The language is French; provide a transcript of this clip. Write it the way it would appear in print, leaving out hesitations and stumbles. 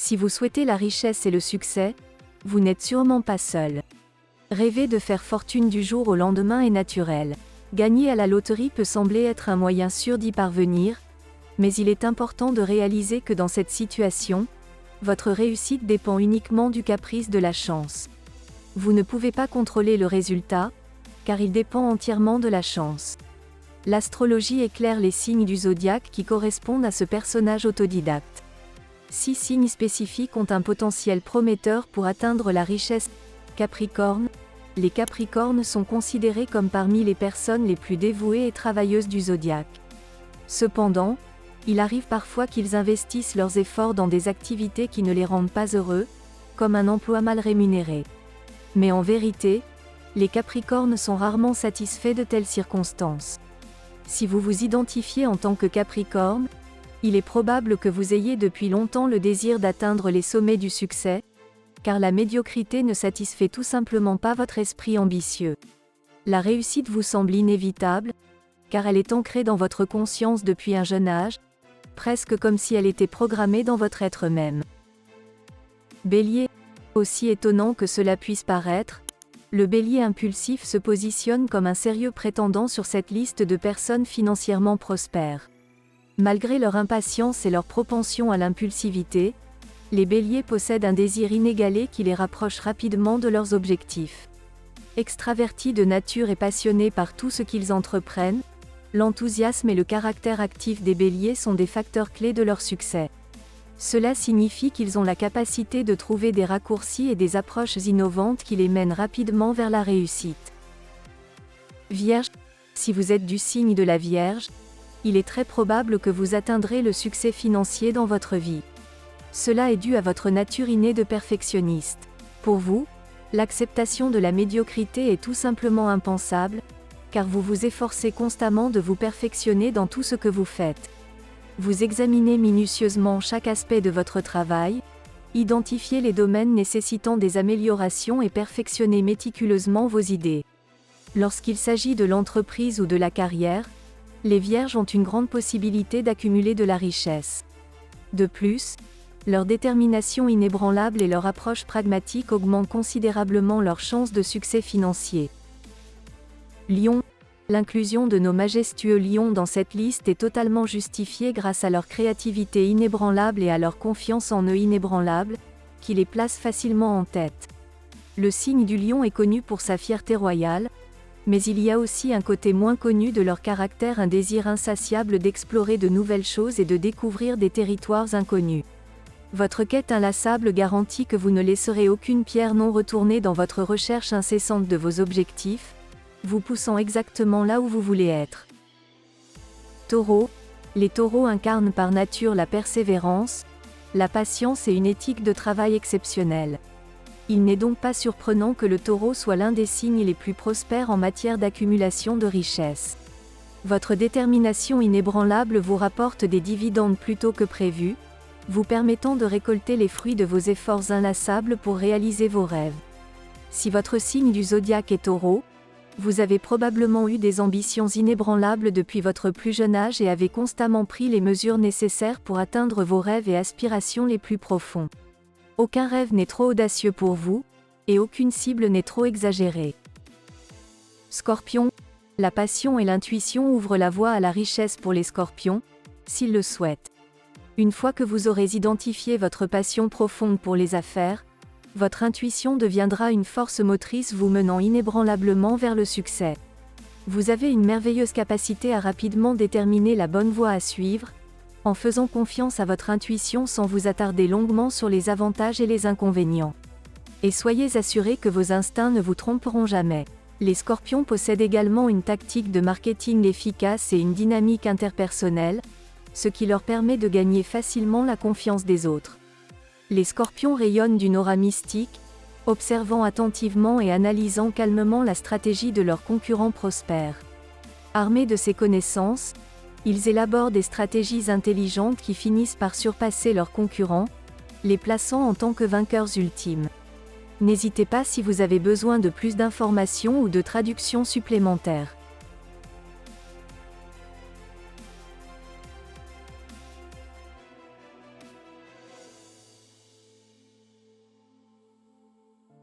Si vous souhaitez la richesse et le succès, vous n'êtes sûrement pas seul. Rêver de faire fortune du jour au lendemain est naturel. Gagner à la loterie peut sembler être un moyen sûr d'y parvenir, mais il est important de réaliser que dans cette situation, votre réussite dépend uniquement du caprice de la chance. Vous ne pouvez pas contrôler le résultat, car il dépend entièrement de la chance. L'astrologie éclaire les signes du zodiaque qui correspondent à ce personnage autodidacte. 6 signes spécifiques ont un potentiel prometteur pour atteindre la richesse. Capricorne. Les Capricornes sont considérés comme parmi les personnes les plus dévouées et travailleuses du zodiaque. Cependant, il arrive parfois qu'ils investissent leurs efforts dans des activités qui ne les rendent pas heureux, comme un emploi mal rémunéré. Mais en vérité, les Capricornes sont rarement satisfaits de telles circonstances. Si vous vous identifiez en tant que Capricorne, il est probable que vous ayez depuis longtemps le désir d'atteindre les sommets du succès, car la médiocrité ne satisfait tout simplement pas votre esprit ambitieux. La réussite vous semble inévitable, car elle est ancrée dans votre conscience depuis un jeune âge, presque comme si elle était programmée dans votre être même. Bélier. Aussi étonnant que cela puisse paraître, le Bélier impulsif se positionne comme un sérieux prétendant sur cette liste de personnes financièrement prospères. Malgré leur impatience et leur propension à l'impulsivité, les Béliers possèdent un désir inégalé qui les rapproche rapidement de leurs objectifs. Extravertis de nature et passionnés par tout ce qu'ils entreprennent, l'enthousiasme et le caractère actif des Béliers sont des facteurs clés de leur succès. Cela signifie qu'ils ont la capacité de trouver des raccourcis et des approches innovantes qui les mènent rapidement vers la réussite. Vierge. Si vous êtes du signe de la Vierge, il est très probable que vous atteindrez le succès financier dans votre vie. Cela est dû à votre nature innée de perfectionniste. Pour vous, l'acceptation de la médiocrité est tout simplement impensable, car vous vous efforcez constamment de vous perfectionner dans tout ce que vous faites. Vous examinez minutieusement chaque aspect de votre travail, identifiez les domaines nécessitant des améliorations et perfectionnez méticuleusement vos idées. Lorsqu'il s'agit de l'entreprise ou de la carrière, les Vierges ont une grande possibilité d'accumuler de la richesse. De plus, leur détermination inébranlable et leur approche pragmatique augmentent considérablement leurs chances de succès financier. Lion. L'inclusion de nos majestueux lions dans cette liste est totalement justifiée grâce à leur créativité inébranlable et à leur confiance en eux inébranlable, qui les place facilement en tête. Le signe du lion est connu pour sa fierté royale, mais il y a aussi un côté moins connu de leur caractère, un désir insatiable d'explorer de nouvelles choses et de découvrir des territoires inconnus. Votre quête inlassable garantit que vous ne laisserez aucune pierre non retournée dans votre recherche incessante de vos objectifs, vous poussant exactement là où vous voulez être. Taureau. Les taureaux incarnent par nature la persévérance, la patience et une éthique de travail exceptionnelle. Il n'est donc pas surprenant que le taureau soit l'un des signes les plus prospères en matière d'accumulation de richesses. Votre détermination inébranlable vous rapporte des dividendes plus tôt que prévu, vous permettant de récolter les fruits de vos efforts inlassables pour réaliser vos rêves. Si votre signe du zodiaque est Taureau, vous avez probablement eu des ambitions inébranlables depuis votre plus jeune âge et avez constamment pris les mesures nécessaires pour atteindre vos rêves et aspirations les plus profonds. Aucun rêve n'est trop audacieux pour vous, et aucune cible n'est trop exagérée. Scorpion. La passion et l'intuition ouvrent la voie à la richesse pour les scorpions, s'ils le souhaitent. Une fois que vous aurez identifié votre passion profonde pour les affaires, votre intuition deviendra une force motrice vous menant inébranlablement vers le succès. Vous avez une merveilleuse capacité à rapidement déterminer la bonne voie à suivre, en faisant confiance à votre intuition sans vous attarder longuement sur les avantages et les inconvénients. Et soyez assurés que vos instincts ne vous tromperont jamais. Les scorpions possèdent également une tactique de marketing efficace et une dynamique interpersonnelle, ce qui leur permet de gagner facilement la confiance des autres. Les scorpions rayonnent d'une aura mystique, observant attentivement et analysant calmement la stratégie de leurs concurrents prospères. Armés de ces connaissances, ils élaborent des stratégies intelligentes qui finissent par surpasser leurs concurrents, les plaçant en tant que vainqueurs ultimes. N'hésitez pas si vous avez besoin de plus d'informations ou de traductions supplémentaires.